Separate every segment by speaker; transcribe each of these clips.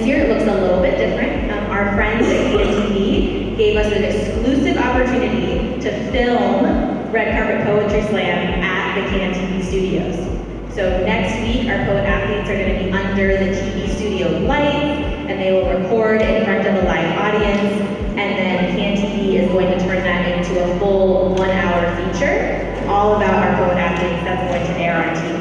Speaker 1: this year it looks a little bit different. Our friends at KTV gave us an exclusive opportunity to film Red Carpet Poetry Slam at the KTV studios. So next week, our poet athletes are going to be under the TV studio lights, and they will record in front of a live audience, and then KTV is going to turn that into a full 1-hour feature, all about our poet athletes that's going to air on TV.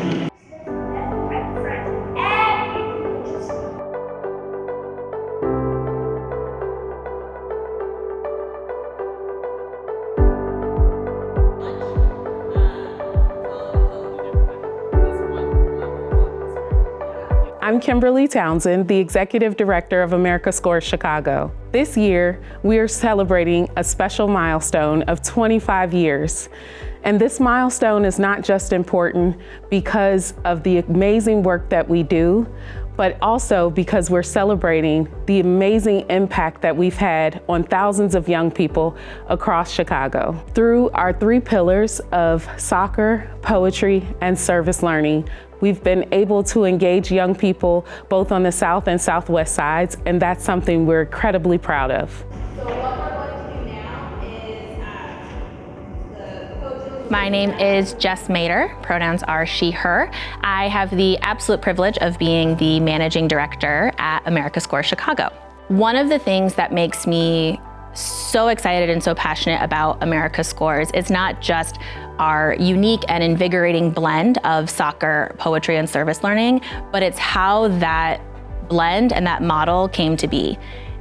Speaker 2: I'm Kimberly Townsend, the Executive Director of AmericaScores Chicago. This year, we are celebrating a special milestone of 25 years. And this milestone is not just important because of the amazing work that we do, but also because we're celebrating the amazing impact that we've had on thousands of young people across Chicago. Through our 3 pillars of soccer, poetry, and service learning, we've been able to engage young people both on the South and Southwest sides, and that's something we're incredibly proud of.
Speaker 3: So what we're going to do now is My name is Jess Mater, pronouns are she, her. I have the absolute privilege of being the managing director at AmericaScores Chicago. One of the things that makes me so excited and so passionate about AmericaScores is not just our unique and invigorating blend of soccer, poetry, and service learning, but it's how that blend and that model came to be.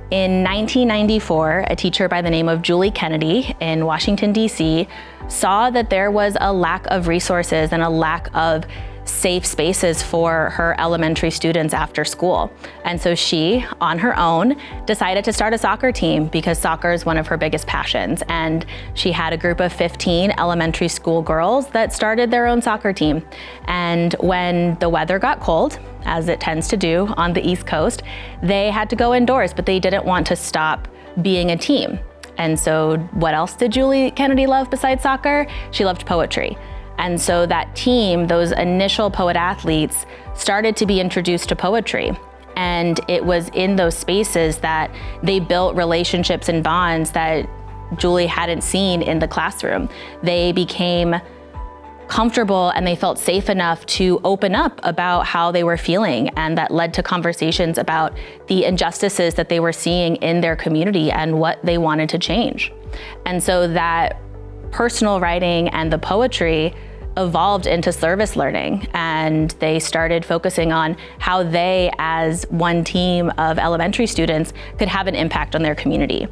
Speaker 3: In 1994, a teacher by the name of Julie Kennedy in Washington, D.C. saw that there was a lack of resources and a lack of safe spaces for her elementary students after school. And so she, on her own, decided to start a soccer team because soccer is one of her biggest passions. And she had a group of 15 elementary school girls that started their own soccer team. And when the weather got cold, as it tends to do on the East Coast, they had to go indoors, but they didn't want to stop being a team. And so what else did Julie Kennedy love besides soccer? She loved poetry. And so that team, those initial poet athletes, started to be introduced to poetry. And it was in those spaces that they built relationships and bonds that Julie hadn't seen in the classroom. They became comfortable and they felt safe enough to open up about how they were feeling, and that led to conversations about the injustices that they were seeing in their community and what they wanted to change. And so that personal writing and the poetry evolved into service learning, and they started focusing on how they, as one team of elementary students, could have an impact on their community.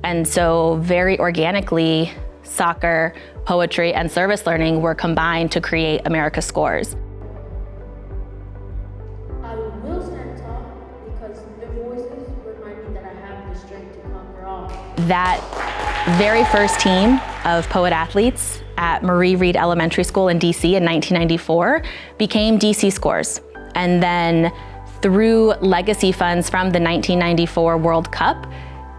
Speaker 3: And so very organically, soccer, poetry, and service learning were combined to create AmericaScores.
Speaker 4: I will stand tall because their voices remind me that I have the strength to conquer all.
Speaker 3: That very first team of poet athletes at Marie Reed Elementary School in DC in 1994 became DC Scores. And then through legacy funds from the 1994 World Cup,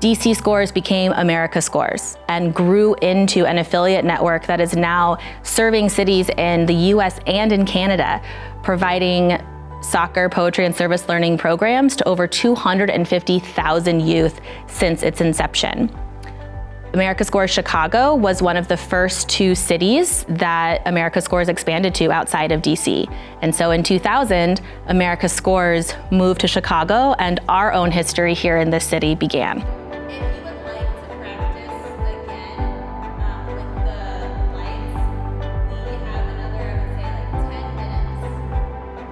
Speaker 3: DC Scores became AmericaScores and grew into an affiliate network that is now serving cities in the US and in Canada, providing soccer, poetry, and service learning programs to over 250,000 youth since its inception. AmericaScores Chicago was one of the first 2 cities that AmericaScores expanded to outside of DC. And so in 2000, AmericaScores moved to Chicago, and our own history here in this city began.
Speaker 5: If you would like to practice again with the lights, we have another, I would say, like 10 minutes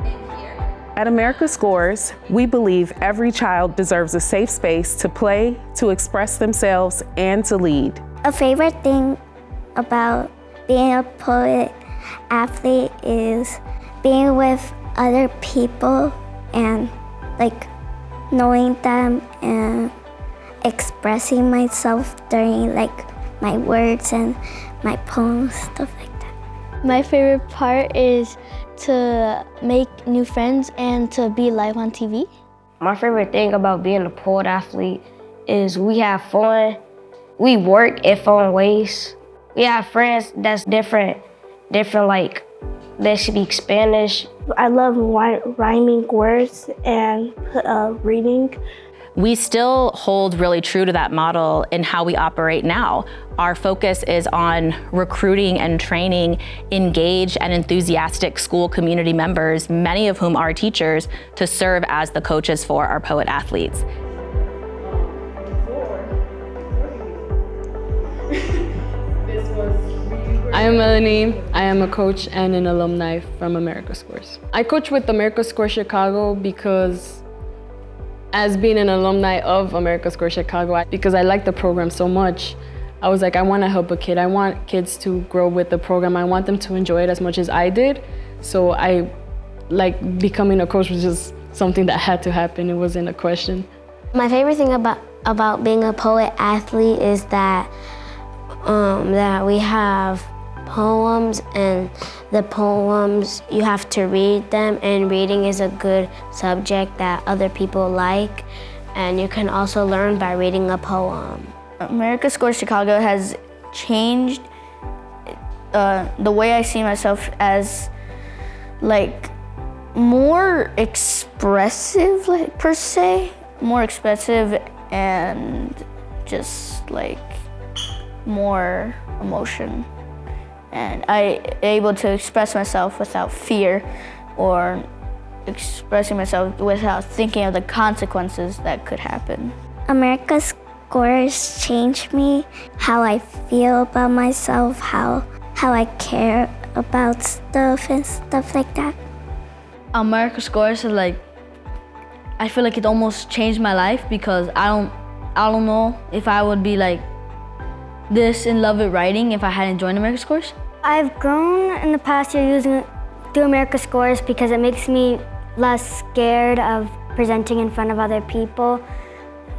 Speaker 5: in here.
Speaker 2: At AmericaScores, we believe every child deserves a safe space to play, to express themselves, and to lead.
Speaker 6: A favorite thing about being a poet athlete is being with other people and like knowing them and expressing myself during like my words and my poems, stuff like that.
Speaker 7: My favorite part is to make new friends and to be live on TV.
Speaker 8: My favorite thing about being a poet athlete is we have fun. We work in fun ways. We have friends that's different like they speak Spanish.
Speaker 7: I love rhyming words and reading.
Speaker 3: We still hold really true to that model in how we operate now. Our focus is on recruiting and training engaged and enthusiastic school community members, many of whom are teachers, to serve as the coaches for our poet athletes.
Speaker 9: I am Melanie. I am a coach and an alumni from America Scores. I coach with America Scores Chicago because as being an alumni of America Scores Chicago, because I like the program so much, I was like, I want to help a kid. I want kids to grow with the program. I want them to enjoy it as much as I did. So I like becoming a coach was just something that had to happen. It wasn't a question.
Speaker 6: My favorite thing about being a poet athlete is that we have poems, and the poems, you have to read them, and reading is a good subject that other people like, and you can also learn by reading a poem.
Speaker 7: America Scores Chicago has changed the way I see myself as like more expressive, like per se, more expressive and just like more emotion. And I able to express myself without fear or expressing myself without thinking of the consequences that could happen.
Speaker 6: America Scores changed me, how I feel about myself, how I care about stuff and stuff like that.
Speaker 7: America Scores is like, I feel like it almost changed my life because I don't know if I would be like this in love with writing if I hadn't joined America Scores.
Speaker 6: I've grown in the past year through America Scores because it makes me less scared of presenting in front of other people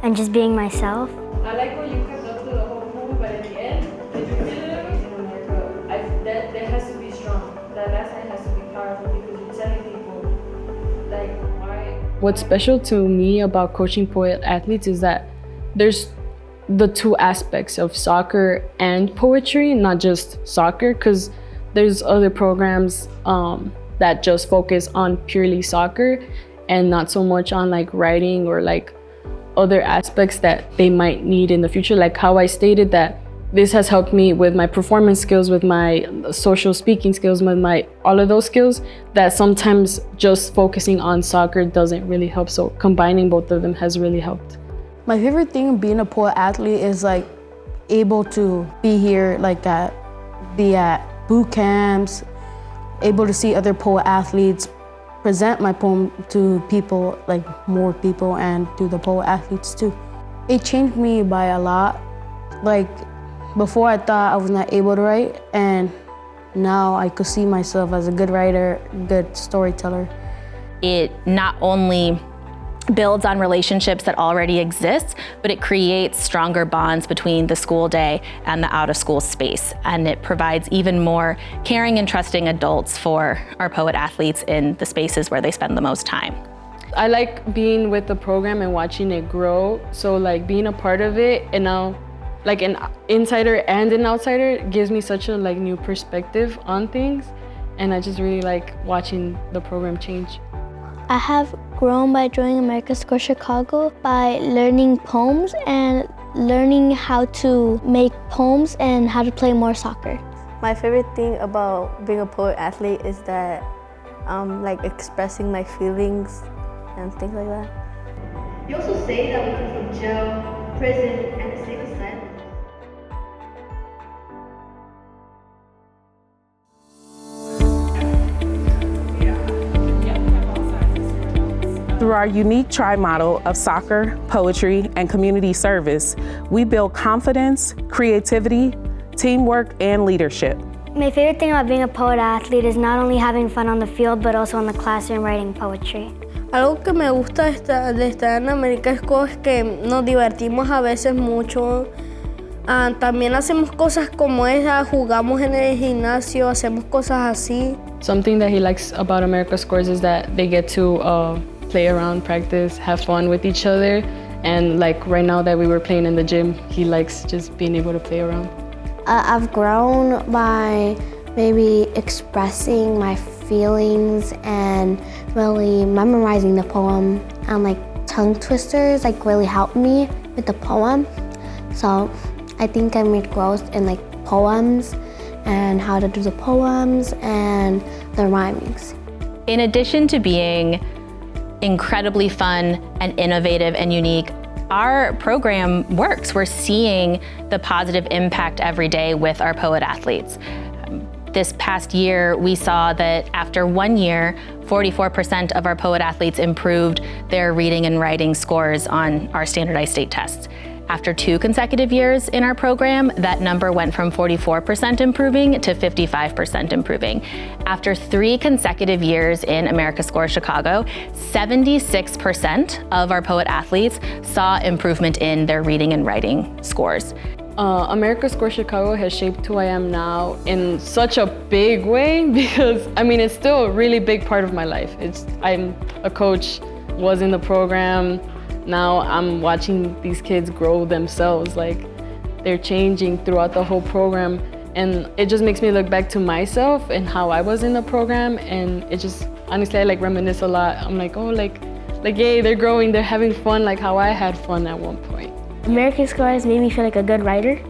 Speaker 6: and just being myself.
Speaker 10: I like what you kept up to the whole movie, but at the end, did you feel it in America? That has to be strong. That last line has to be powerful because you're telling people, like, why.
Speaker 9: What's special to me about coaching poet athletes is that there's the two aspects of soccer and poetry, not just soccer, because there's other programs that just focus on purely soccer and not so much on like writing or like other aspects that they might need in the future. Like how I stated that this has helped me with my performance skills, with my social speaking skills, with my all of those skills that sometimes just focusing on soccer doesn't really help. So combining both of them has really helped.
Speaker 11: My favorite thing of being a poet athlete is like able to be here like that, be at boot camps, able to see other poet athletes, present my poem to people, like more people, and to the poet athletes too. It changed me by a lot. Like before I thought I was not able to write, and now I could see myself as a good writer, good storyteller.
Speaker 3: It not only builds on relationships that already exist, but it creates stronger bonds between the school day and the out-of-school space. And it provides even more caring and trusting adults for our poet athletes in the spaces where they spend the most time.
Speaker 9: I like being with the program and watching it grow. So like being a part of it, and now like an insider and an outsider gives me such a like new perspective on things. And I just really like watching the program change.
Speaker 7: I have grown by joining America Scores Chicago by learning poems and learning how to make poems and how to play more soccer.
Speaker 12: My favorite thing about being a poet athlete is that like expressing my feelings and things like that.
Speaker 1: You also say that we come from jail, prison, and a state of silence.
Speaker 2: Through our unique tri-model of soccer, poetry, and community service, we build confidence, creativity, teamwork, and leadership.
Speaker 6: My favorite thing about being a poet athlete is not only having fun on the field, but also in the classroom writing poetry.
Speaker 12: Algo que me gusta de estar en America Scores es que nos divertimos a veces mucho. También hacemos cosas como esa, jugamos en el gimnasio, hacemos cosas así.
Speaker 9: Something that he likes about America Scores is that they get to play around, practice, have fun with each other. And like right now that we were playing in the gym, he likes just being able to play around.
Speaker 6: I've grown by maybe expressing my feelings and really memorizing the poem, and like tongue twisters like really helped me with the poem. So I think I made growth in like poems and how to do the poems and the rhymings.
Speaker 3: In addition to being incredibly fun and innovative and unique, our program works. We're seeing the positive impact every day with our poet athletes. This past year, we saw that after 1 year, 44% of our poet athletes improved their reading and writing scores on our standardized state tests. After 2 consecutive years in our program, that number went from 44% improving to 55% improving. After 3 consecutive years in America Scores Chicago, 76% of our poet athletes saw improvement in their reading and writing scores.
Speaker 9: America Scores Chicago has shaped who I am now in such a big way because, I mean, it's still a really big part of my life. I'm a coach, was in the program. Now I'm watching these kids grow themselves, like they're changing throughout the whole program. And it just makes me look back to myself and how I was in the program. And it just, honestly, I like reminisce a lot. I'm like, oh, like yay, they're growing, they're having fun like how I had fun at one point.
Speaker 8: America Scores made me feel like a good writer.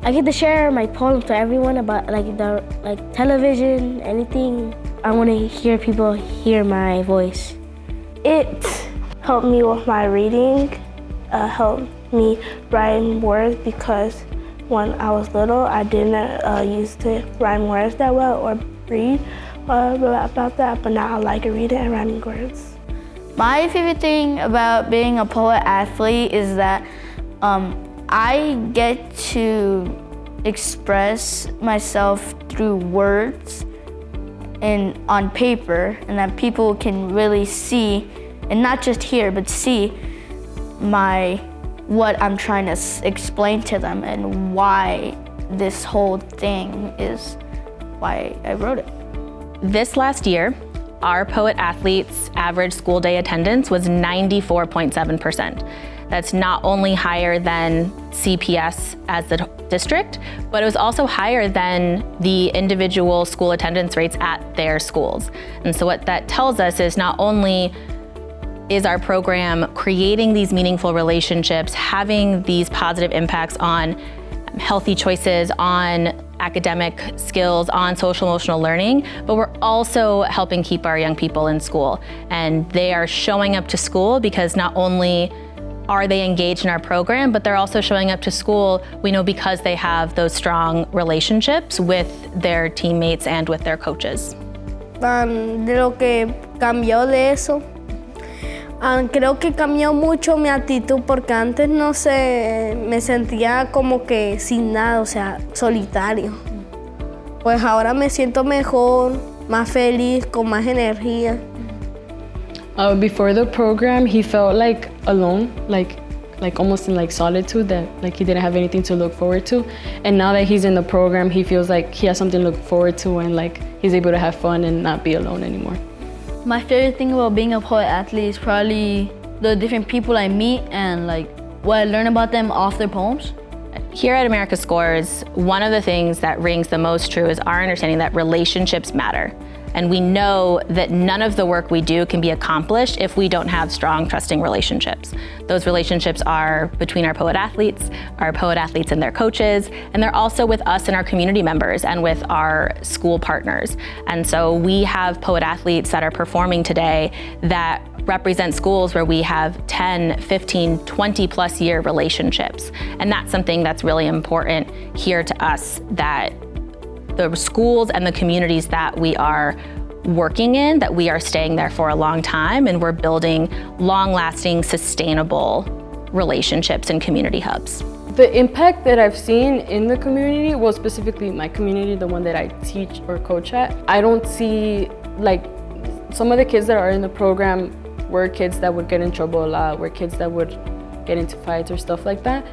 Speaker 8: I get to share my poem to everyone about like television, anything. I want to hear people hear my voice.
Speaker 12: It helped me with my reading, helped me rhyme words because when I was little, I didn't used to rhyme words that well or read about that, but now I like reading and rhyming words.
Speaker 7: My favorite thing about being a poet athlete is that I get to express myself through words and on paper, and that people can really see, and not just hear, but see what I'm trying to explain to them and why this whole thing is why I wrote it.
Speaker 3: This last year, our poet athletes' average school day attendance was 94.7%. That's not only higher than CPS as the district, but it was also higher than the individual school attendance rates at their schools. And so what that tells us is not only is our program creating these meaningful relationships, having these positive impacts on healthy choices, on academic skills, on social emotional learning, but we're also helping keep our young people in school. And they are showing up to school because not only are they engaged in our program, but they're also showing up to school, we know, because they have those strong relationships with their teammates and with their coaches.
Speaker 12: De lo que cambió de eso, creo que cambió mucho mi actitud porque antes no sé, me sentía como que sin nada, o sea, solitario. Pues ahora me siento mejor, más feliz, con más energía.
Speaker 9: Before the program, he felt like alone, like almost in like solitude, that like he didn't have anything to look forward to. And now that he's in the program, he feels like he has something to look forward to, and like he's able to have fun and not be alone anymore.
Speaker 7: My favorite thing about being a poet athlete is probably the different people I meet and like what I learn about them off their poems.
Speaker 3: Here at America Scores, one of the things that rings the most true is our understanding that relationships matter. And we know that none of the work we do can be accomplished if we don't have strong, trusting relationships. Those relationships are between our poet athletes and their coaches, and they're also with us and our community members and with our school partners. And so we have poet athletes that are performing today that represent schools where we have 10, 15, 20 plus year relationships. And that's something that's really important here to us, that the schools and the communities that we are working in, that we are staying there for a long time, and we're building long-lasting, sustainable relationships and community hubs.
Speaker 9: The impact that I've seen in the community, well, specifically my community, the one that I teach or coach at, I don't see, like, some of the kids that are in the program were kids that would get in trouble a lot, were kids that would get into fights or stuff like that.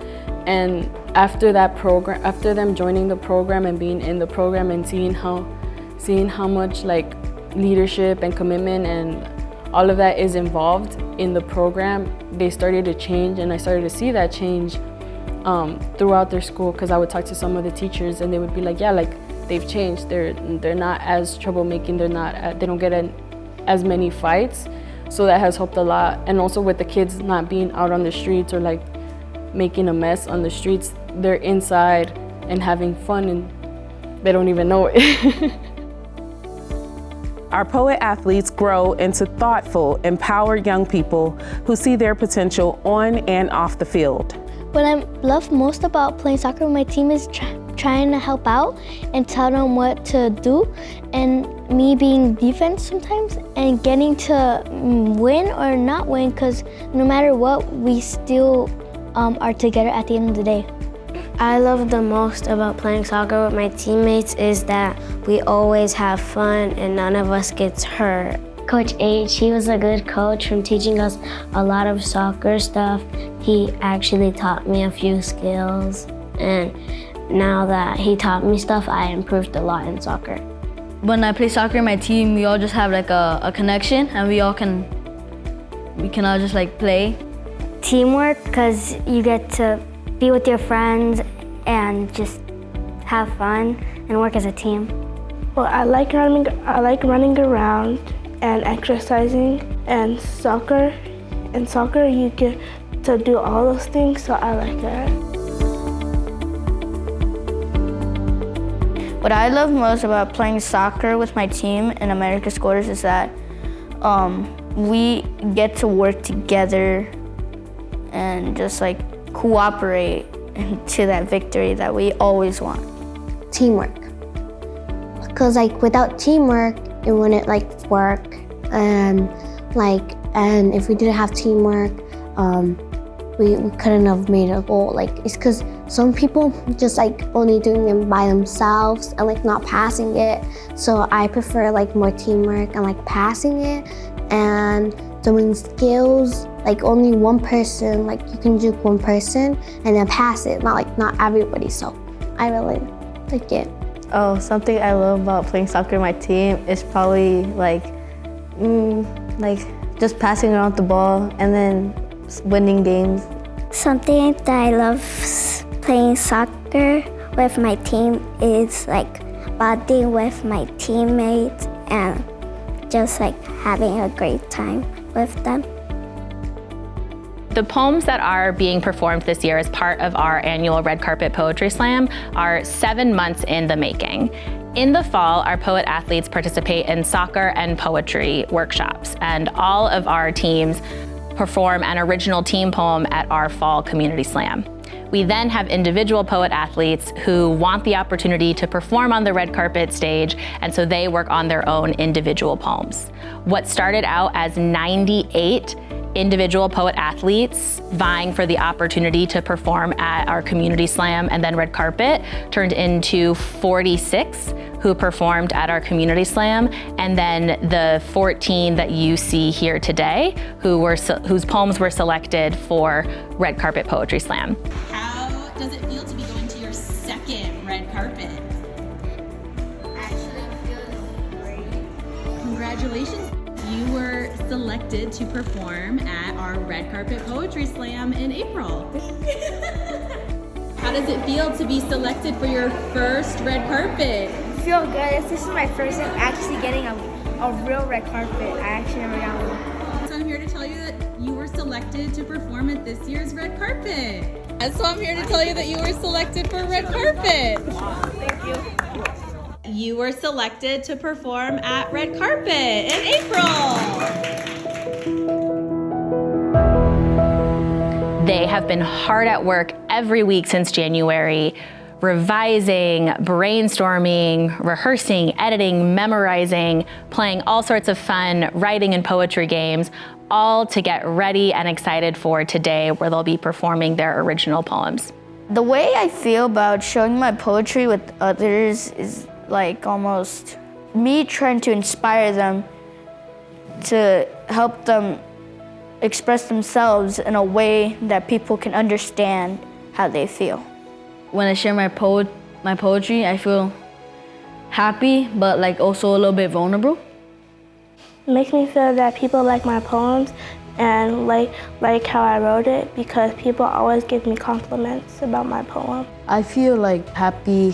Speaker 9: And after that program, after them joining the program and being in the program and seeing how much like leadership and commitment and all of that is involved in the program, they started to change, and I started to see that change throughout their school, because I would talk to some of the teachers and they would be like, yeah, like they've changed. They're not as troublemaking. They don't get in as many fights. So that has helped a lot. And also with the kids not being out on the streets or like making a mess on the streets, they're inside and having fun and they don't even know it.
Speaker 2: Our poet athletes grow into thoughtful, empowered young people who see their potential on and off the field.
Speaker 8: What I love most about playing soccer with my team is trying to help out and tell them what to do, and me being defense sometimes and getting to win or not win, because no matter what, we still are together at the end of the day.
Speaker 13: I love the most about playing soccer with my teammates is that we always have fun and none of us gets hurt.
Speaker 8: Coach H, he was a good coach from teaching us a lot of soccer stuff. He actually taught me a few skills, and now that he taught me stuff, I improved a lot in soccer.
Speaker 7: When I play soccer in my team, we all just have like a connection, and we can all just like play.
Speaker 6: Teamwork, because you get to be with your friends and just have fun and work as a team.
Speaker 12: Well, I like running around and exercising, and soccer. In soccer, you get to do all those things, so I like that.
Speaker 7: What I love most about playing soccer with my team in America Scores is that we get to work together and just like cooperate to that victory that we always want.
Speaker 6: Teamwork. Because like without teamwork, it wouldn't like work, and if we didn't have teamwork, we couldn't have made a goal. Like it's because some people just like only doing them by themselves and like not passing it. So I prefer like more teamwork and like passing it and doing skills. Like only one person, like you can juke one person and then pass it, not everybody. So I really like it.
Speaker 7: Oh, something I love about playing soccer with my team is probably like just passing around the ball and then winning games.
Speaker 6: Something that I love playing soccer with my team is like bonding with my teammates and just like having a great time with them.
Speaker 3: The poems that are being performed this year as part of our annual Red Carpet Poetry Slam are 7 months in the making. In the fall, our poet athletes participate in soccer and poetry workshops, and all of our teams perform an original team poem at our fall community slam. We then have individual poet athletes who want the opportunity to perform on the red carpet stage, and so they work on their own individual poems. What started out as 98 individual poet athletes vying for the opportunity to perform at our community slam and then red carpet turned into 46 who performed at our community slam, and then the 14 that you see here today whose poems were selected for red carpet poetry slam.
Speaker 5: How does it feel to be going to your second red carpet?
Speaker 4: Actually, it feels great.
Speaker 5: Congratulations. You were selected to perform at our Red Carpet Poetry Slam in April. How does it feel to be selected for your first red carpet?
Speaker 8: I feel good. This is my first time actually getting a real red carpet. I actually never got one.
Speaker 5: So I'm here to tell you that you were selected to perform at this year's red carpet. And so I'm here to tell you that you were selected for red carpet.
Speaker 8: Thank you.
Speaker 5: You were selected to perform at Red Carpet in April.
Speaker 3: They have been hard at work every week since January, revising, brainstorming, rehearsing, editing, memorizing, playing all sorts of fun writing and poetry games, all to get ready and excited for today, where they'll be performing their original poems.
Speaker 7: The way I feel about showing my poetry with others is like almost me trying to inspire them to help them express themselves in a way that people can understand how they feel. When I share my poetry, I feel happy, but like also a little bit vulnerable.
Speaker 12: It makes me feel that people like my poems and like how I wrote it, because people always give me compliments about my poem.
Speaker 11: I feel like happy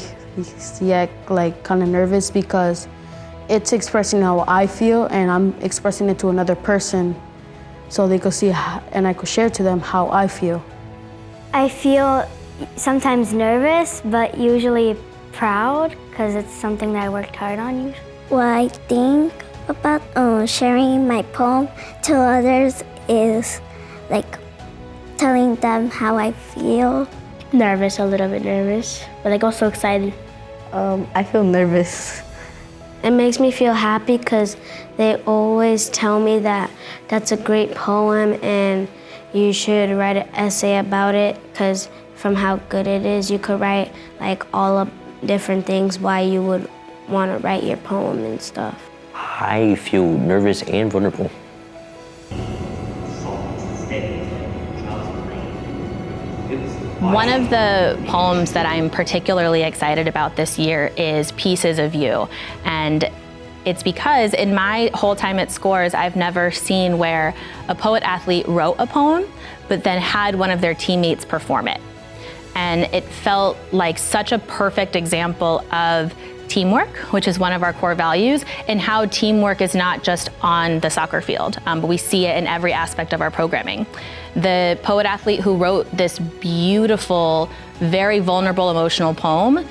Speaker 11: yet like kind of nervous because it's expressing how I feel and I'm expressing it to another person so they could see and I could share to them how I feel.
Speaker 8: I feel sometimes nervous, but usually proud because it's something that I worked hard on usually.
Speaker 6: What I think about sharing my poem to others is like telling them how I feel.
Speaker 8: Nervous, a little bit nervous, but like also excited.
Speaker 7: I feel nervous.
Speaker 13: It makes me feel happy because they always tell me that that's a great poem and you should write an essay about it because from how good it is, you could write like all of different things why you would want to write your poem and stuff.
Speaker 14: I feel nervous and vulnerable.
Speaker 3: One of the poems that I'm particularly excited about this year is Pieces of You. And it's because in my whole time at Scores, I've never seen where a poet-athlete wrote a poem, but then had one of their teammates perform it. And it felt like such a perfect example of teamwork, which is one of our core values, and how teamwork is not just on the soccer field, but we see it in every aspect of our programming. The poet-athlete who wrote this beautiful, very vulnerable, emotional poem,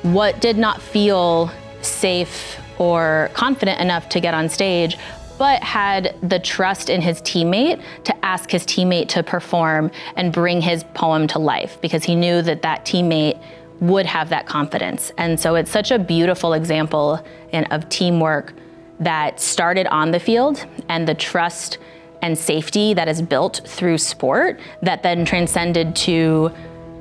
Speaker 3: what did not feel safe or confident enough to get on stage, but had the trust in his teammate to ask his teammate to perform and bring his poem to life because he knew that that teammate would have that confidence. And so it's such a beautiful example of teamwork that started on the field and the trust and safety that is built through sport that then transcended to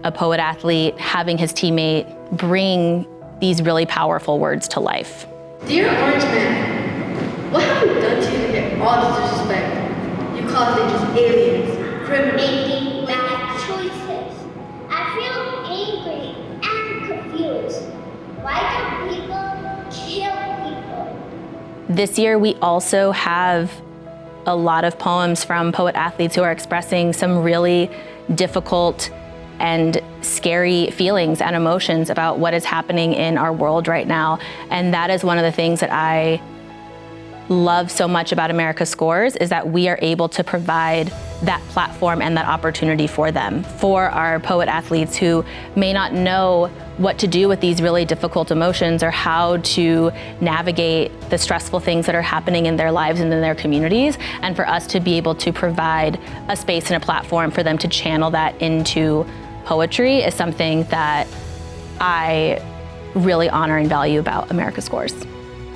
Speaker 3: a poet athlete having his teammate bring these really powerful words to life.
Speaker 4: Dear Orange Man, what have we done to you to get all this disrespect? You called them just aliens, criminals.
Speaker 6: Making bad choices. I feel angry and confused. Why do people kill people?
Speaker 3: This year we also have a lot of poems from poet athletes who are expressing some really difficult and scary feelings and emotions about what is happening in our world right now. And that is one of the things that I love so much about America Scores is that we are able to provide that platform and that opportunity for them, for our poet athletes who may not know what to do with these really difficult emotions or how to navigate the stressful things that are happening in their lives and in their communities, and for us to be able to provide a space and a platform for them to channel that into poetry is something that I really honor and value about America Scores.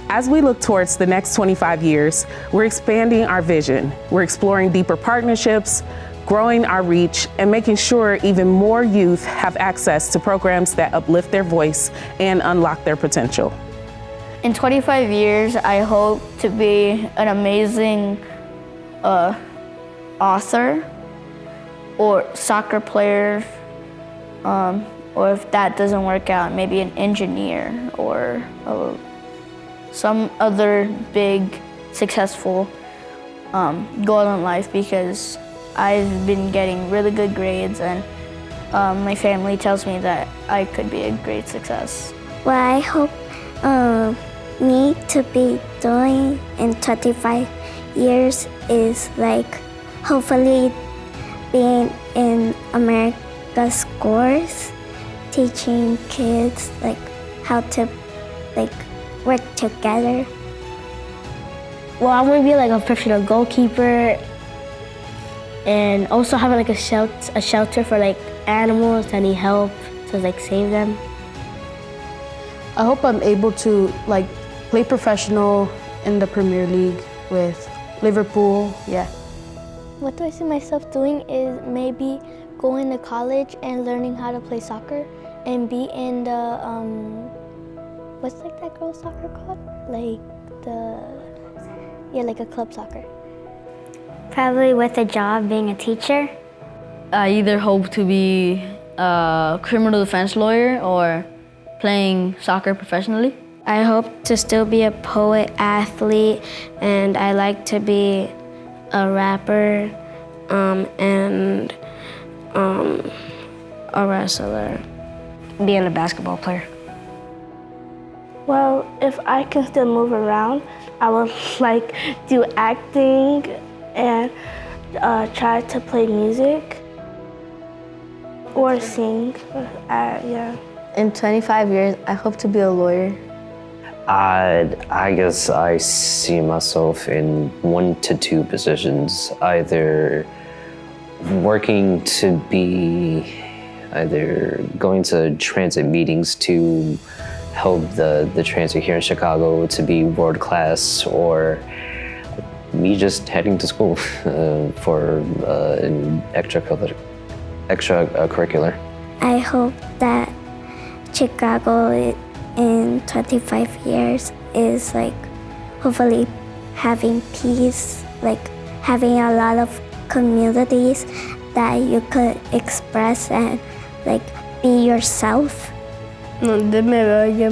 Speaker 2: As we look towards the next 25 years, we're expanding our vision. We're exploring deeper partnerships, growing our reach, and making sure even more youth have access to programs that uplift their voice and unlock their potential.
Speaker 7: In 25 years, I hope to be an amazing author or soccer player, or if that doesn't work out, maybe an engineer or some other big, successful goal in life, because I've been getting really good grades and my family tells me that I could be a great success.
Speaker 6: What I hope me to be doing in 25 years is like hopefully being in America Scores, teaching kids like how to like work together.
Speaker 8: Well, I want to be like a professional goalkeeper and also have like a shelter for like animals that need help to like save them.
Speaker 11: I hope I'm able to like play professional in the Premier League with Liverpool, yeah.
Speaker 8: What do I see myself doing is maybe going to college and learning how to play soccer and be in the, what's like that girls soccer called? Like like a club soccer.
Speaker 6: Probably with a job being a teacher.
Speaker 7: I either hope to be a criminal defense lawyer or playing soccer professionally.
Speaker 13: I hope to still be a poet athlete, and I like to be a rapper and a wrestler.
Speaker 8: Being a basketball player. Well, if I can still move around, I would like do acting and try to play music or sing. Yeah.
Speaker 7: In 25 years, I hope to be a lawyer.
Speaker 14: I guess I see myself in 1 to 2 positions, either working to be, either going to transit meetings to help the transit here in Chicago to be world class, or me just heading to school for an extracurricular.
Speaker 6: I hope that Chicago in 25 years is like hopefully having peace, like having a lot of communities that you could express and like be yourself.
Speaker 12: Donde me veo yo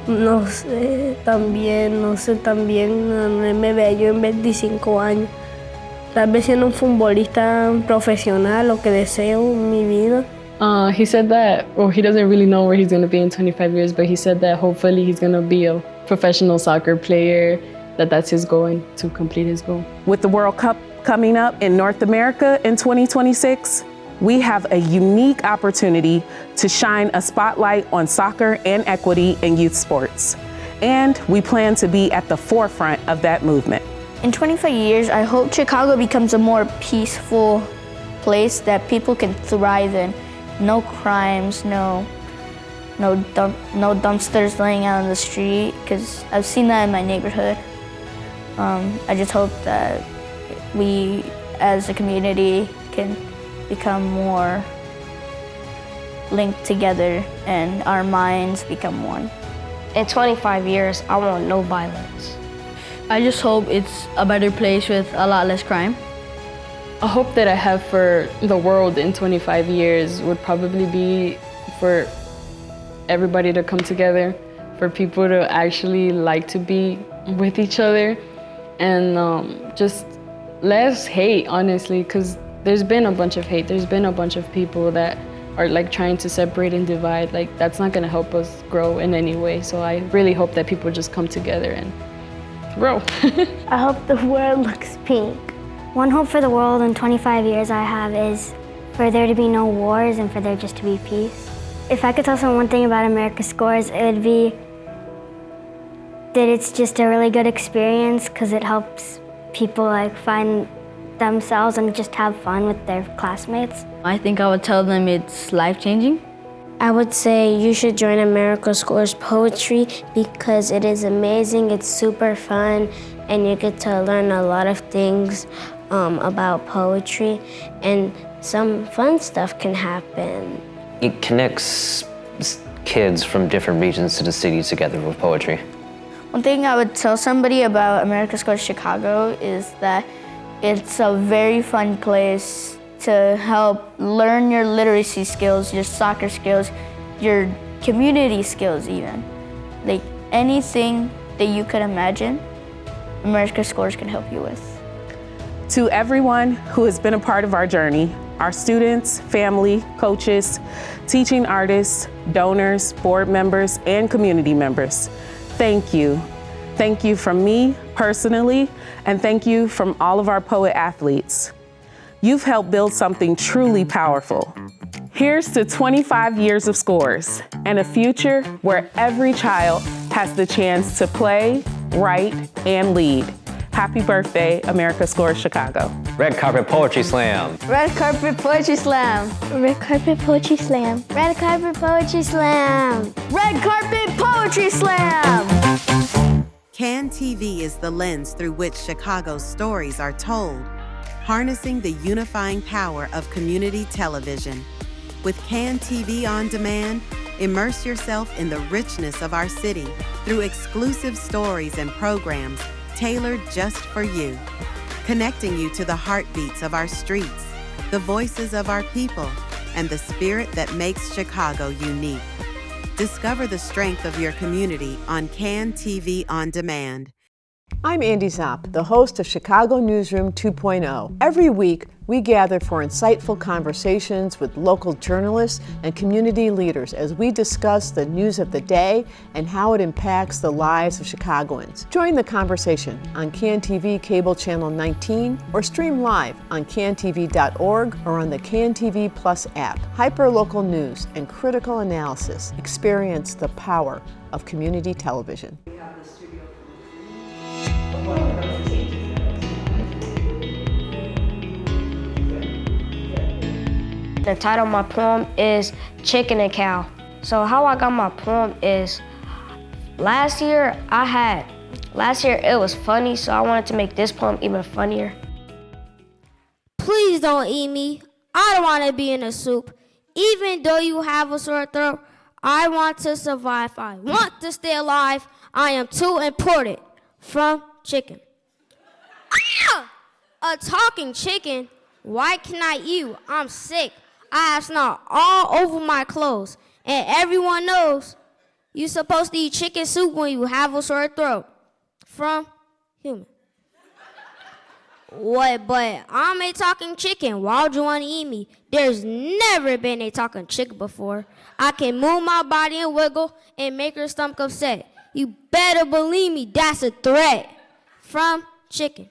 Speaker 12: no sé también donde me veo yo en 25 años. Tal vez siendo un futbolista profesional, lo que deseo en mi vida.
Speaker 9: He said that, well, he doesn't really know where he's going to be in 25 years, but he said that hopefully he's going to be a professional soccer player, that's his goal, and to complete his goal.
Speaker 2: With the World Cup coming up in North America in 2026, we have a unique opportunity to shine a spotlight on soccer and equity in youth sports. And we plan to be at the forefront of that movement.
Speaker 7: In 25 years, I hope Chicago becomes a more peaceful place that people can thrive in. No crimes, no dumpsters laying out on the street, because I've seen that in my neighborhood. I just hope that we as a community can become more linked together and our minds become one.
Speaker 13: In 25 years, I want no violence.
Speaker 7: I just hope it's a better place with a lot less crime.
Speaker 9: A hope that I have for the world in 25 years would probably be for everybody to come together, for people to actually like to be with each other, and just less hate, honestly, because there's been a bunch of hate. There's been a bunch of people that are like trying to separate and divide. Like, that's not gonna help us grow in any way. So I really hope that people just come together and grow.
Speaker 8: I hope the world looks pink.
Speaker 6: One hope for the world in 25 years I have is for there to be no wars and for there just to be peace. If I could tell someone one thing about America Scores, it would be that it's just a really good experience because it helps people like find themselves and just have fun with their classmates.
Speaker 7: I think I would tell them it's life-changing.
Speaker 13: I would say you should join America Scores Poetry because it is amazing, it's super fun, and you get to learn a lot of things about poetry, and some fun stuff can happen.
Speaker 14: It connects kids from different regions to the city together with poetry.
Speaker 7: One thing I would tell somebody about America Scores Chicago is that it's a very fun place to help learn your literacy skills, your soccer skills, your community skills even. Like anything that you could imagine, America Scores can help you with.
Speaker 2: To everyone who has been a part of our journey, our students, family, coaches, teaching artists, donors, board members, and community members, thank you. Thank you from me personally, and thank you from all of our poet athletes. You've helped build something truly powerful. Here's to 25 years of Scores and a future where every child has the chance to play, write, and lead. Happy birthday, America Scores Chicago.
Speaker 14: Red Carpet Poetry Slam.
Speaker 7: Red Carpet Poetry Slam.
Speaker 8: Red Carpet Poetry Slam.
Speaker 6: Red Carpet Poetry Slam.
Speaker 7: Red Carpet Poetry Slam.
Speaker 15: CAN TV is the lens through which Chicago's stories are told, harnessing the unifying power of community television. With CAN TV On Demand, immerse yourself in the richness of our city through exclusive stories and programs tailored just for you, connecting you to the heartbeats of our streets, the voices of our people, and the spirit that makes Chicago unique. Discover the strength of your community on CAN TV On Demand.
Speaker 16: I'm Andy Zopp, the host of Chicago Newsroom 2.0. Every week, we gather for insightful conversations with local journalists and community leaders as we discuss the news of the day and how it impacts the lives of Chicagoans. Join the conversation on CAN-TV Cable Channel 19 or stream live on cantv.org or on the CAN-TV Plus app. Hyperlocal news and critical analysis. Experience the power of community television.
Speaker 13: The title of my poem is Chicken and Cow. So how I got my poem is, last year it was funny, so I wanted to make this poem even funnier.
Speaker 17: Please don't eat me. I don't want to be in a soup. Even though you have a sore throat, I want to survive. I want to stay alive. I am too important. From Chicken. A talking chicken? Why can't I eat you? I'm sick. I have snot all over my clothes. And everyone knows you're supposed to eat chicken soup when you have a sore throat. From Human. What, but I'm a talking chicken. Why would you want to eat me? There's never been a talking chicken before. I can move my body and wiggle and make your stomach upset. You better believe me, that's a threat. From Chicken.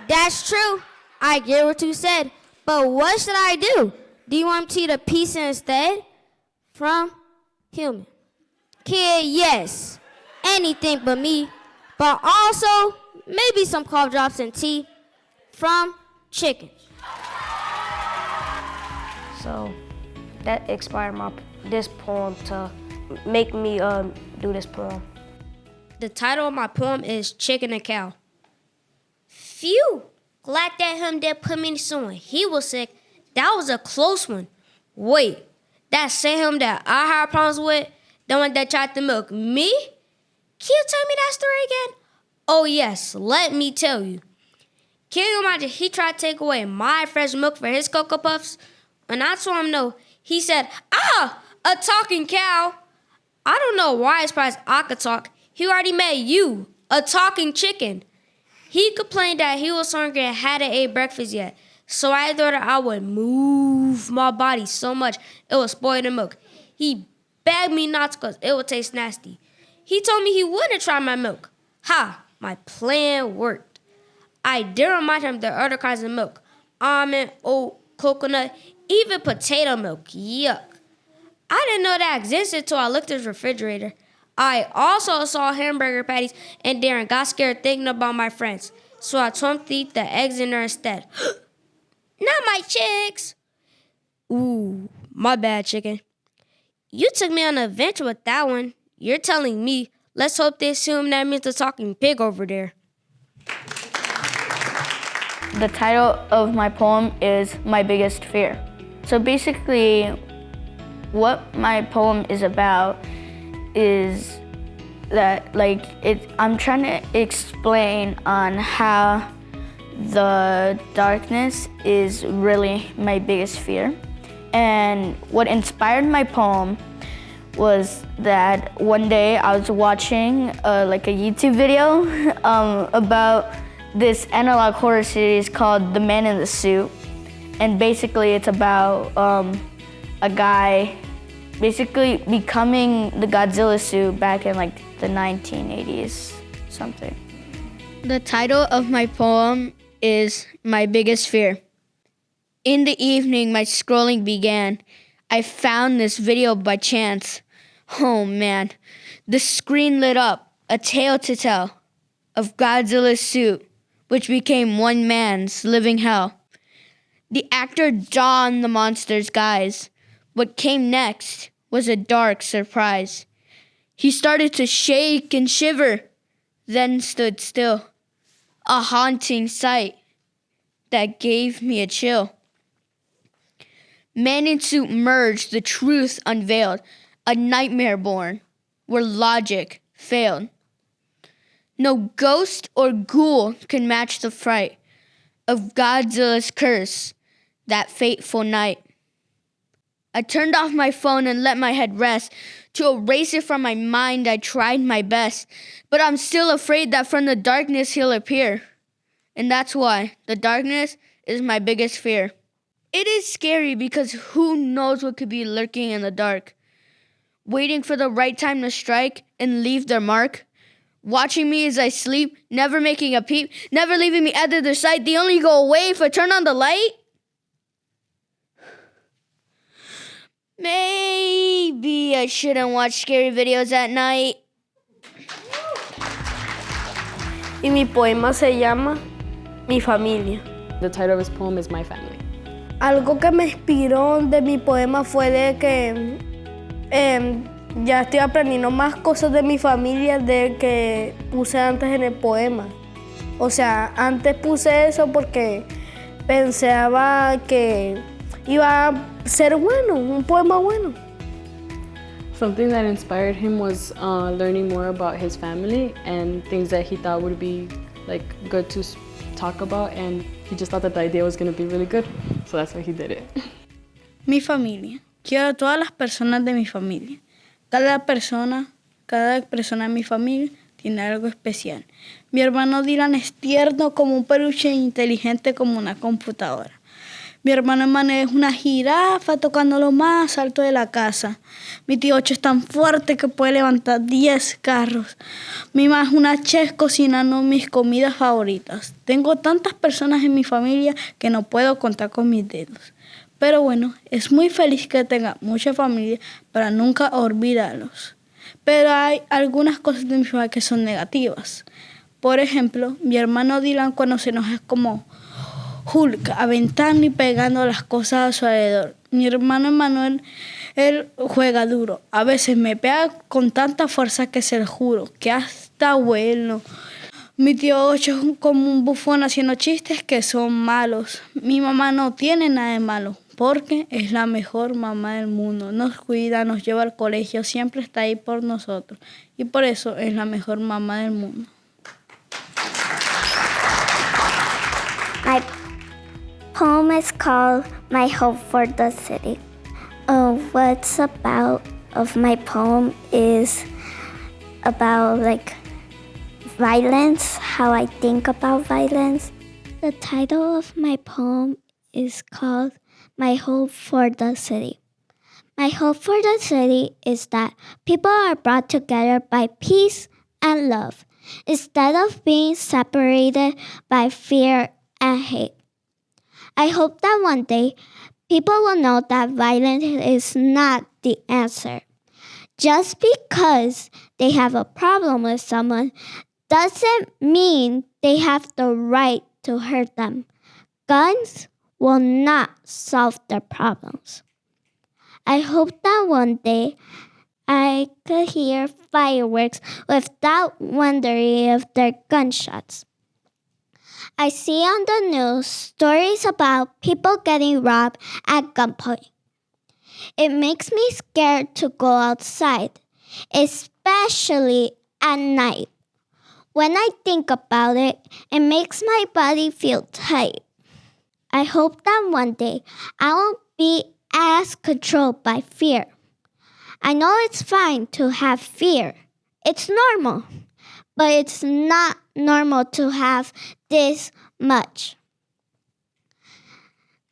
Speaker 17: That's true. I get what you said. But what should I do? Do you want me to eat a pizza instead? From Human. Kid, yes. Anything but me. But also, maybe some cough drops and tea. From Chicken.
Speaker 13: So that inspired this poem to make me do this poem.
Speaker 17: The title of my poem is Chicken and Cow. Phew! Glad that him did put me soon. He was sick. That was a close one. Wait, that same him that I had problems with, the one that tried to milk me? Can you tell me that story again? Oh yes, let me tell you. Can you imagine he tried to take away my fresh milk for his Cocoa Puffs? When I told him no, he said, a talking cow. I don't know why he's surprised I could talk. He already met you, a talking chicken. He complained that he was hungry and hadn't ate breakfast yet. So I thought that I would move my body so much it would spoil the milk. He begged me not to because it would taste nasty. He told me he wouldn't try my milk. Ha, my plan worked. I did remind him there are other kinds of milk. Almond, oat, coconut, even potato milk. Yuck. I didn't know that existed until I looked at his refrigerator. I also saw hamburger patties and Darren got scared thinking about my friends. So I told him to eat the eggs in there instead. Not my chicks. Ooh, my bad, chicken. You took me on an adventure with that one. You're telling me. Let's hope they assume that means the talking pig over there.
Speaker 7: The title of my poem is My Biggest Fear. So basically, what my poem is about is that I'm trying to explain on how the darkness is really my biggest fear. And what inspired my poem was that one day I was watching a YouTube video about this analog horror series called The Man in the Suit. And basically it's about a guy basically becoming the Godzilla suit back in the 1980s something.
Speaker 12: The title of my poem is My Biggest Fear. In the evening, my scrolling began. I found this video by chance. Oh man, the screen lit up, a tale to tell of Godzilla's suit, which became one man's living hell. The actor donned the monster's guise. What came next was a dark surprise. He started to shake and shiver, then stood still. A haunting sight that gave me a chill. Man in suit merged, the truth unveiled, a nightmare born where logic failed. No ghost or ghoul can match the fright of Godzilla's curse that fateful night. I turned off my phone and let my head rest
Speaker 7: To erase it from my mind, I tried my best, but I'm still afraid that from the darkness he'll appear. And that's why the darkness is my biggest fear. It is scary because who knows what could be lurking in the dark, waiting for the right time to strike and leave their mark, watching me as I sleep, never making a peep, never leaving me out of their sight. They only go away if I turn on the light. Maybe I shouldn't watch scary videos at night.
Speaker 12: Y mi poema se llama Mi familia.
Speaker 9: The title of his poem is My Family.
Speaker 12: Algo que me inspiró de mi poema fue de que ya estoy aprendiendo más cosas de mi familia de que puse antes en el poema. O sea, antes puse eso porque pensaba que iba a ser bueno, un poema bueno.
Speaker 9: Something that inspired him was learning more about his family and things that he thought would be like good to talk about, and he just thought that the idea was going to be really good, so that's why he did it.
Speaker 18: Mi familia. Quiero a todas las personas de mi familia. Cada persona de mi familia tiene algo especial. Mi hermano Dylan es tierno como un peluche e inteligente como una computadora. Mi hermano Emmanuel es una jirafa tocando lo más alto de la casa. Mi tío Ocho es tan fuerte que puede levantar 10 carros. Mi mamá es una chef cocinando mis comidas favoritas. Tengo tantas personas en mi familia que no puedo contar con mis dedos. Pero bueno, es muy feliz que tenga mucha familia para nunca olvidarlos. Pero hay algunas cosas de mi familia que son negativas. Por ejemplo, mi hermano Dylan cuando se enoja es como Hulk, aventando y pegando las cosas a su alrededor. Mi hermano Emmanuel, él juega duro. A veces me pega con tanta fuerza que se lo juro, que hasta bueno. Mi tío Ocho es como un bufón haciendo chistes que son malos. Mi mamá no tiene nada de malo, porque es la mejor mamá del mundo. Nos cuida, nos lleva al colegio, siempre está ahí por nosotros. Y por eso es la mejor mamá del mundo.
Speaker 6: My poem is called My Hope for the City. What's about of my poem is about like violence, how I think about violence. The title of my poem is called My Hope for the City. My hope for the city is that people are brought together by peace and love, instead of being separated by fear and hate. I hope that one day people will know that violence is not the answer. Just because they have a problem with someone doesn't mean they have the right to hurt them. Guns will not solve their problems. I hope that one day I could hear fireworks without wondering if they're gunshots. I see on the news stories about people getting robbed at gunpoint. It makes me scared to go outside, especially at night. When I think about it, it makes my body feel tight. I hope that one day I won't be as controlled by fear. I know it's fine to have fear. It's normal. But it's not normal to have this much.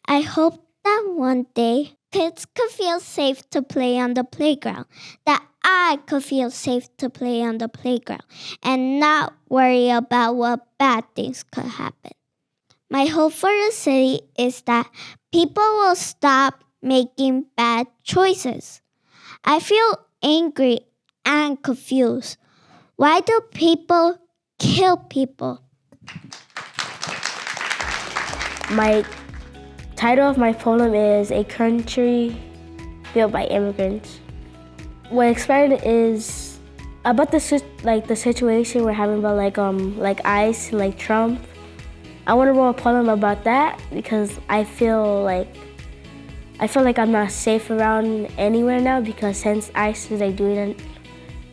Speaker 6: I hope that one day kids could feel safe to play on the playground, that I could feel safe to play on the playground and not worry about what bad things could happen. My hope for the city is that people will stop making bad choices. I feel angry and confused. Why do people kill people?
Speaker 13: My title of my poem is A Country Built by Immigrants. What inspired is about the situation we're having about like ICE, like Trump. I want to write a poem about that because I feel like I'm not safe around anywhere now because since ICE is like doing it,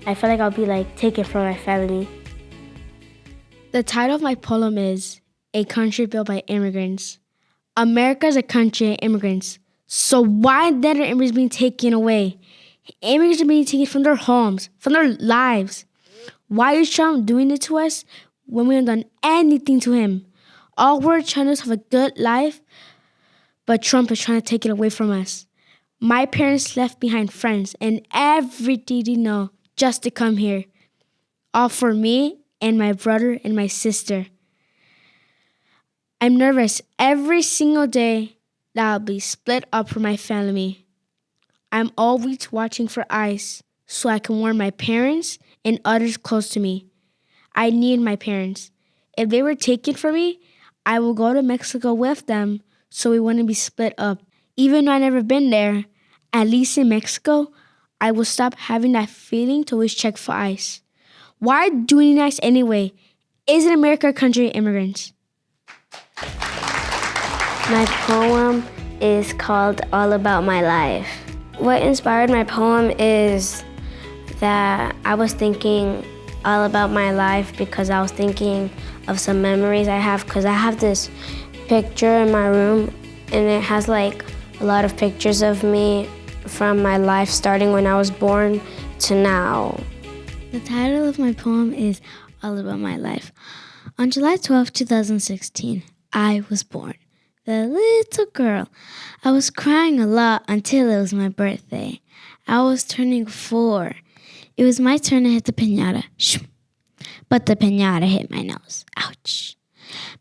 Speaker 13: I feel like I'll be like taken from my family.
Speaker 7: The title of my poem is A Country Built by Immigrants. America is a country of immigrants. So why then are immigrants being taken away?
Speaker 18: Immigrants are being taken from their homes, from their lives. Why is Trump doing it to us when we haven't done anything to him? All we're trying to have a good life, but Trump is trying to take it away from us. My parents left behind friends and everything they know just to come here. All for me and my brother and my sister. I'm nervous every single day that I'll be split up from my family. I'm always watching for ICE so I can warn my parents and others close to me. I need my parents. If they were taken from me, I will go to Mexico with them so we wouldn't be split up. Even though I've never been there, at least in Mexico, I will stop having that feeling to always check for ICE. Why do we need ICE anyway? Isn't America a country of immigrants?
Speaker 13: My poem is called All About My Life. What inspired my poem is that I was thinking all about my life because I was thinking of some memories I have, because I have this picture in my room and it has like a lot of pictures of me from my life starting when I was born to now.
Speaker 8: The title of my poem is All About My Life. On July 12, 2016, I was born. The little girl. I was crying a lot until it was my birthday. I was turning 4. It was my turn to hit the piñata. Shoo. But the piñata hit my nose. Ouch.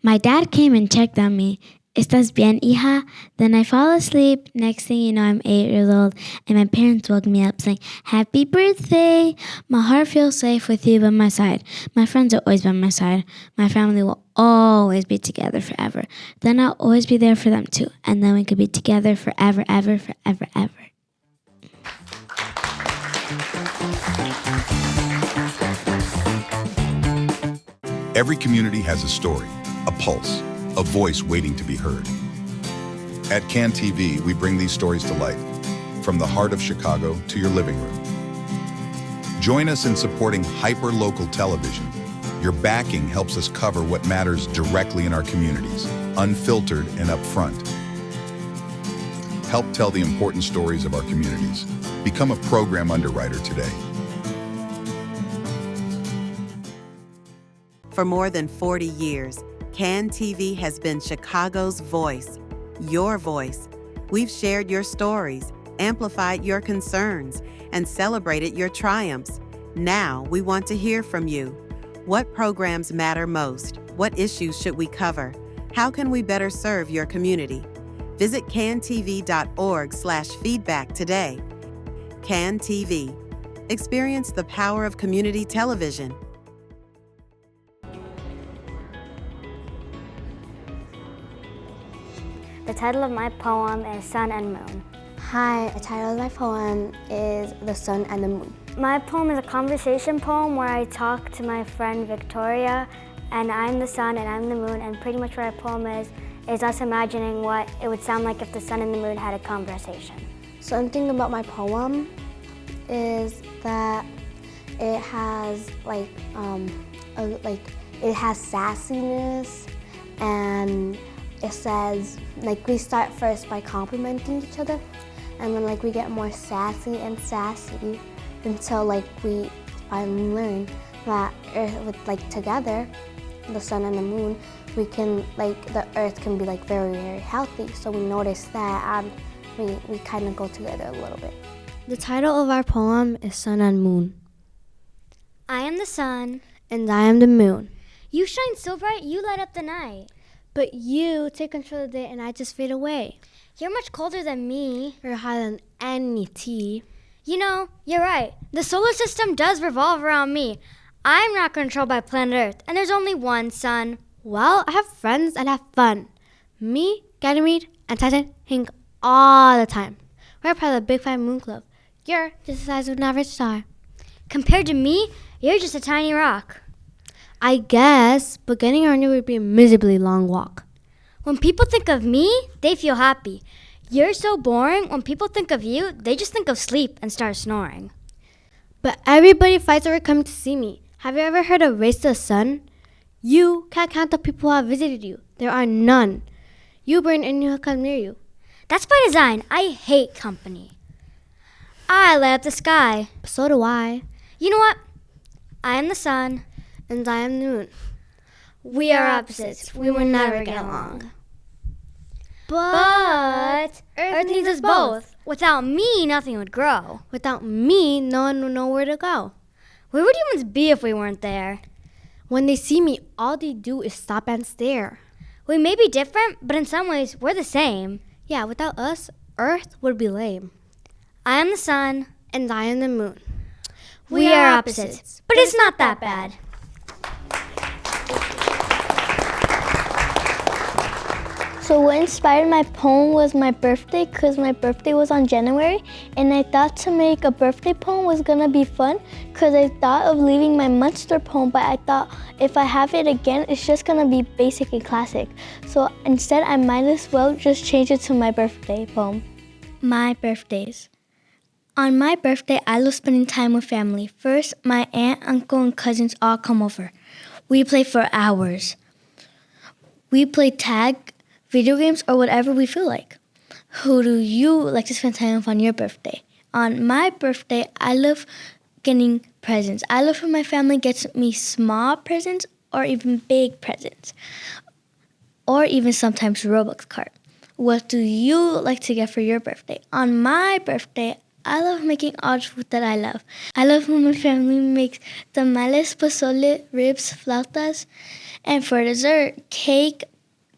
Speaker 8: My dad came and checked on me. ¿Estás bien, hija? Then I fall asleep. Next thing you know, I'm 8 years old, and my parents woke me up saying, "Happy birthday!" My heart feels safe with you by my side. My friends are always by my side. My family will always be together forever. Then I'll always be there for them too. And then we could be together forever, ever, forever, ever.
Speaker 19: Every community has a story, a pulse, a voice waiting to be heard. At CAN TV, we bring these stories to life, from the heart of Chicago to your living room. Join us in supporting hyper-local television. Your backing helps us cover what matters directly in our communities, unfiltered and upfront. Help tell the important stories of our communities. Become a program underwriter today.
Speaker 15: For more than 40 years, CAN TV has been Chicago's voice, your voice. We've shared your stories, amplified your concerns, and celebrated your triumphs. Now we want to hear from you. What programs matter most? What issues should we cover? How can we better serve your community? Visit cantv.org/feedback today. CAN TV. Experience the power of community television.
Speaker 6: The title of my poem is Sun and Moon.
Speaker 8: Hi, the title of my poem is The Sun and the Moon.
Speaker 6: My poem is a conversation poem where I talk to my friend Victoria, and I'm the sun and I'm the moon, and pretty much what our poem is us imagining what it would sound like if the sun and the moon had a conversation.
Speaker 8: Something about my poem is that it has it has sassiness, and it says, we start first by complimenting each other, and then we get more sassy and sassy until we finally learn that together, the sun and the moon, we can the earth can be very, very healthy. So we notice that and we kind of go together a little bit.
Speaker 6: The title of our poem is Sun and Moon. I am the sun.
Speaker 8: And I am the moon.
Speaker 6: You shine so bright, you light up the night.
Speaker 8: But you take control of the day and I just fade away.
Speaker 6: You're much colder than me.
Speaker 8: You're hotter than any tea.
Speaker 6: You know, you're right. The solar system does revolve around me. I'm not controlled by planet Earth, and there's only one sun.
Speaker 8: Well, I have friends that have fun. Me, Ganymede, and Titan hang all the time. We're part of the Big Five Moon Club. You're just the size of an average star.
Speaker 6: Compared to me, you're just a tiny rock.
Speaker 8: I guess, but getting around you would be a miserably long walk.
Speaker 6: When people think of me, they feel happy. You're so boring. When people think of you, they just think of sleep and start snoring.
Speaker 8: But everybody fights over coming to see me. Have you ever heard of Race to the Sun? You can't count the people who have visited you. There are none. You burn anyone who comes near you.
Speaker 6: That's by design. I hate company.
Speaker 17: I light up the sky. So do I. You know what? I am the sun, and I am the moon. We are opposites. We will never get along. But Earth needs us both. Without me, nothing would grow. Without me, no one would know where to go. Where would humans be if we weren't there?
Speaker 8: When they see me, all they do is stop and stare.
Speaker 17: We may be different, but in some ways, we're the same.
Speaker 8: Yeah, without us, Earth would be lame.
Speaker 17: I am the sun,
Speaker 8: and I am the moon.
Speaker 17: We are opposites, but it's not that bad.
Speaker 8: So what inspired my poem was my birthday, because my birthday was on January, and I thought to make a birthday poem was gonna be fun, because I thought of leaving my Munster poem, but I thought if I have it again, it's just gonna be basic and classic. So instead, I might as well just change it to my birthday poem. My birthdays. On my birthday, I love spending time with family. First, my aunt, uncle, and cousins all come over. We play for hours. We play tag, video games, or whatever we feel like. Who do you like to spend time with on your birthday? On my birthday, I love getting presents. I love when my family gets me small presents or even big presents. Or even sometimes Roblox card. What do you like to get for your birthday? On my birthday, I love making all the food that I love. I love when my family makes tamales, pozole, ribs, flautas, and for dessert, cake,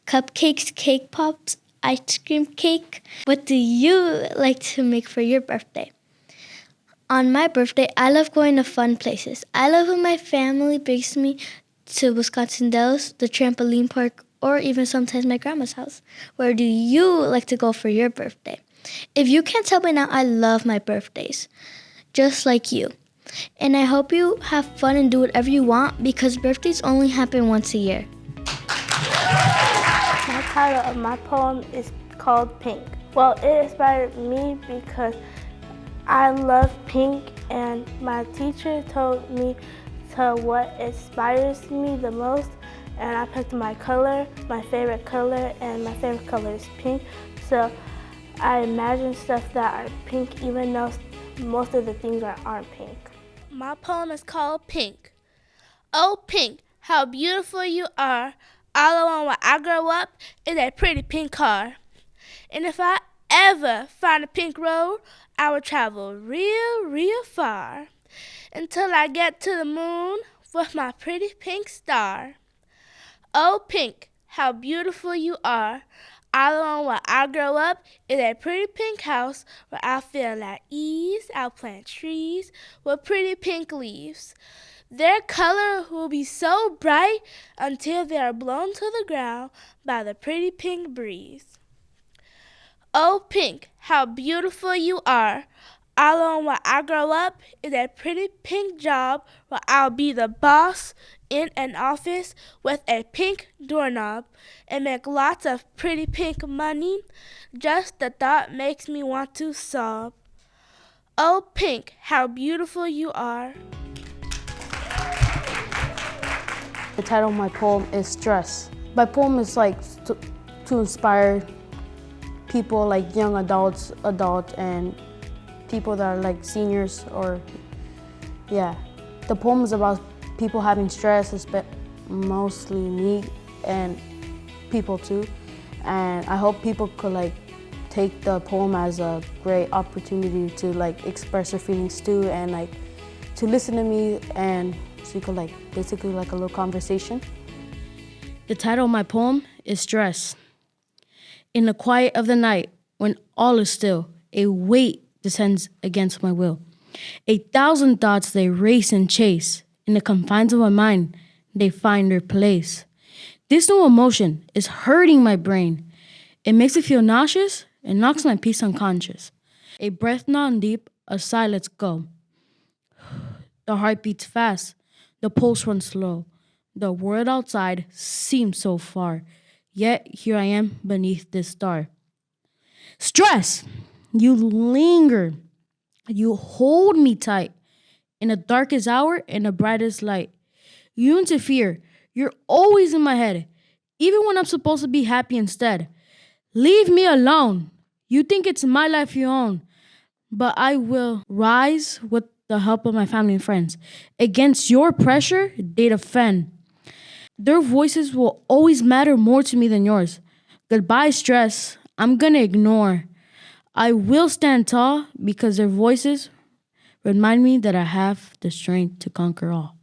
Speaker 8: cupcakes, cake pops, ice cream cake. What do you like to make for your birthday? On my birthday, I love going to fun places. I love when my family brings me to Wisconsin Dells, the trampoline park, or even sometimes my grandma's house. Where do you like to go for your birthday? If you can't tell by now, I love my birthdays, just like you. And I hope you have fun and do whatever you want, because birthdays only happen once a year.
Speaker 20: My title of my poem is called Pink. Well, it inspired me because I love pink, and my teacher told me to what inspires me the most, and I picked my color, my favorite color, and my favorite color is pink. So I imagine stuff that are pink even though most of the things aren't pink.
Speaker 18: My poem is called Pink. Oh, pink, how beautiful you are. All I want when I grow up is a pretty pink car. And if I ever find a pink road, I will travel real, real far until I get to the moon with my pretty pink star. Oh, pink, how beautiful you are. All I want when I grow up is a pretty pink house where I'll feel at ease. I'll plant trees with pretty pink leaves. Their color will be so bright until they are blown to the ground by the pretty pink breeze. Oh, pink, how beautiful you are. All I want when I grow up is a pretty pink job where I'll be the boss in an office with a pink doorknob and make lots of pretty pink money. Just the thought makes me want to sob. Oh, pink, how beautiful you are.
Speaker 11: The title of my poem is Stress. My poem is like to inspire people like young adults, and people that are like seniors or, yeah. The poem is about people having stress, mostly me and people too. And I hope people could like take the poem as a great opportunity to like express their feelings too, and like to listen to me, and so you could like basically like a little conversation.
Speaker 21: The title of my poem is Stress. In the quiet of the night, when all is still, a weight descends against my will. 1,000 thoughts they race and chase. In the confines of my mind, they find their place. This new emotion is hurting my brain. It makes me feel nauseous and knocks my peace unconscious. A breath non deep, a sigh lets go. The heart beats fast, the pulse runs slow. The world outside seems so far, yet here I am beneath this star. Stress, you linger, you hold me tight. In the darkest hour, in the brightest light. You interfere, you're always in my head, even when I'm supposed to be happy instead. Leave me alone. You think it's my life you own. but I will rise with the help of my family and friends. Against your pressure, they defend. Their voices will always matter more to me than yours. Goodbye, stress. I'm gonna ignore. I will stand tall because their voices remind me that I have the strength to conquer all.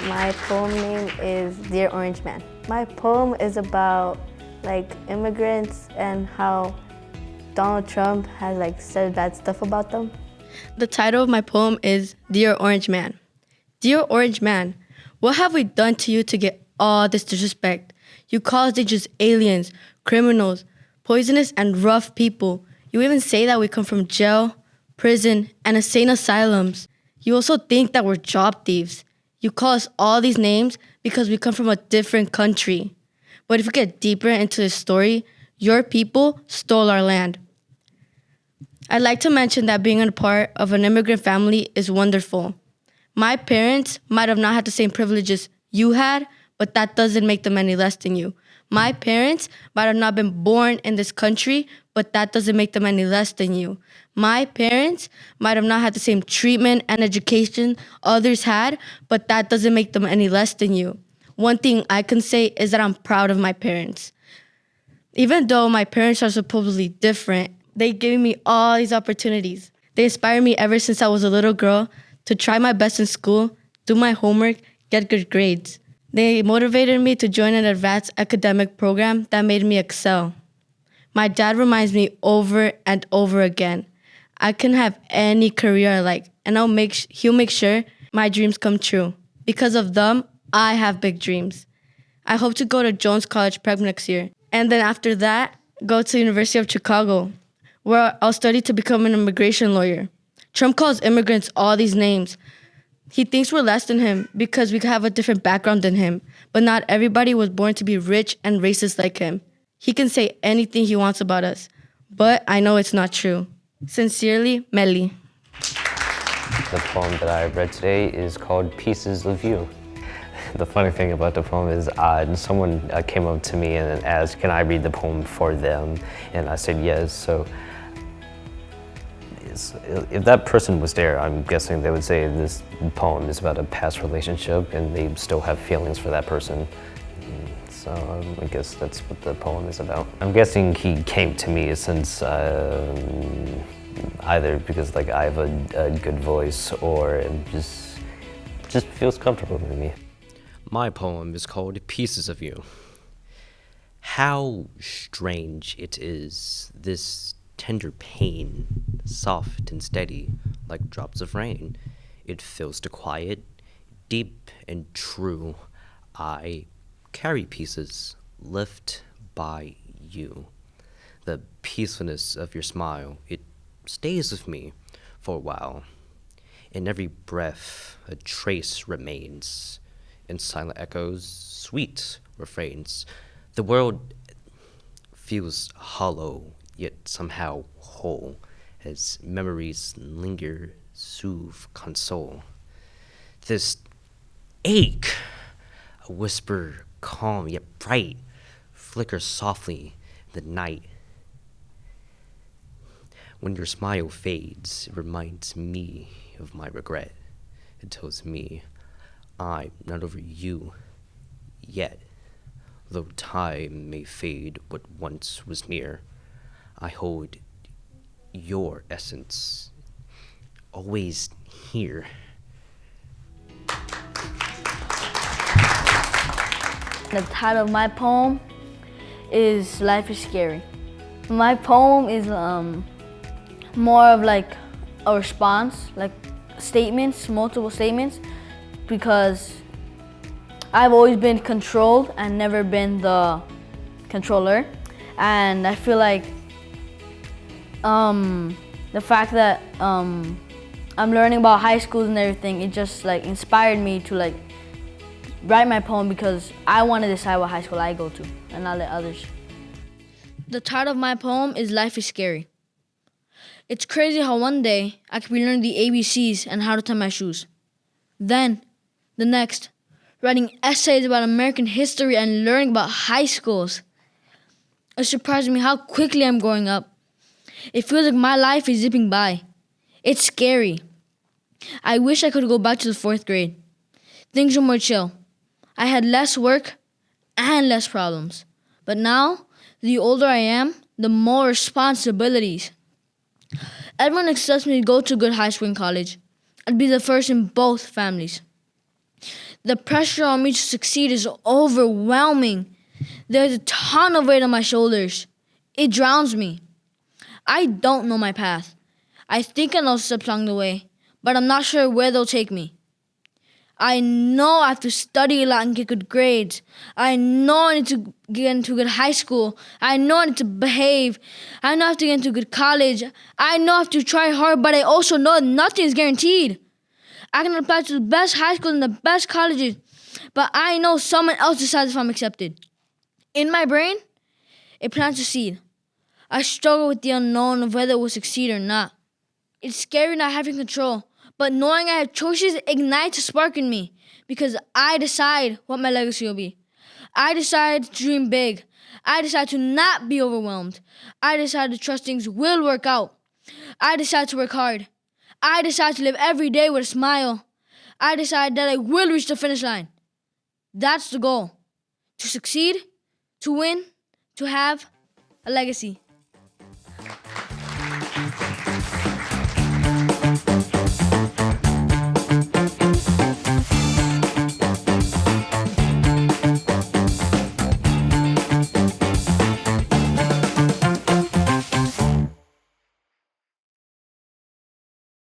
Speaker 10: My poem name is Dear Orange Man. My poem is about immigrants and how Donald Trump has said bad stuff about them.
Speaker 22: The title of my poem is Dear Orange Man. Dear Orange Man, what have we done to you to get all this disrespect? You call us just aliens, criminals, poisonous and rough people. You even say that we come from jail, prison, and insane asylums. You also think that we're job thieves. You call us all these names because we come from a different country. But if we get deeper into this story, your people stole our land. I'd like to mention that being a part of an immigrant family is wonderful. My parents might have not had the same privileges you had, but that doesn't make them any less than you. My parents might have not been born in this country, but that doesn't make them any less than you. My parents might have not had the same treatment and education others had, but that doesn't make them any less than you. One thing I can say is that I'm proud of my parents. Even though my parents are supposedly different, they gave me all these opportunities. They inspired me ever since I was a little girl to try my best in school, do my homework, get good grades. They motivated me to join an advanced academic program that made me excel. My dad reminds me over and over again, I can have any career I like, and he'll make sure my dreams come true. Because of them, I have big dreams. I hope to go to Jones College Prep next year, and then after that, go to the University of Chicago, where I'll study to become an immigration lawyer. Trump calls immigrants all these names. He thinks we're less than him because we have a different background than him, but not everybody was born to be rich and racist like him. He can say anything he wants about us, but I know it's not true. Sincerely, Meli.
Speaker 14: The poem that I read today is called Pieces of You. The funny thing about the poem is someone came up to me and asked, can I read the poem for them? And I said yes. So if that person was there, I'm guessing they would say this poem is about a past relationship and they still have feelings for that person. So I guess that's what the poem is about. I'm guessing he came to me since either because I have a good voice or just feels comfortable with me.
Speaker 23: My poem is called Pieces of You. How strange it is, this tender pain, soft and steady like drops of rain. It fills the quiet, deep and true. I carry pieces left by you. The peacefulness of your smile, it stays with me for a while. In every breath, a trace remains. In silent echoes, sweet refrains. The world feels hollow, yet somehow whole, as memories linger, soothe, console. This ache, a whisper calm yet bright, flickers softly in the night. When your smile fades, it reminds me of my regret. It tells me I'm not over you yet. Though time may fade what once was near, I hold your essence always here.
Speaker 21: The title of my poem is Life is Scary. My poem is more of a response, statements, multiple statements, because I've always been controlled and never been the controller. And I feel like the fact that I'm learning about high schools and everything, it just inspired me to write my poem because I want to decide what high school I go to and not let others. The title of my poem is Life is Scary. It's crazy how one day I could be learning the ABCs and how to tie my shoes. Then, the next, writing essays about American history and learning about high schools. It surprises me how quickly I'm growing up.
Speaker 18: It feels like my life is zipping by. It's scary. I wish I could go back to the 4th grade. Things were more chill. I had less work and less problems. But now, the older I am, the more responsibilities. Everyone expects me to go to a good high school and college. I'd be the first in both families. The pressure on me to succeed is overwhelming. There's a ton of weight on my shoulders. It drowns me. I don't know my path. I think I know steps along the way, but I'm not sure where they'll take me. I know I have to study a lot and get good grades. I know I need to get into a good high school. I know I need to behave. I know I have to get into a good college. I know I have to try hard, but I also know nothing is guaranteed. I can apply to the best high schools and the best colleges, but I know someone else decides if I'm accepted. In my brain, it plants a seed. I struggle with the unknown of whether it will succeed or not. It's scary not having control, but knowing I have choices ignites a spark in me because I decide what my legacy will be. I decide to dream big. I decide to not be overwhelmed. I decide to trust things will work out. I decide to work hard. I decide to live every day with a smile. I decide that I will reach the finish line. That's the goal. To succeed, to win, to have a legacy.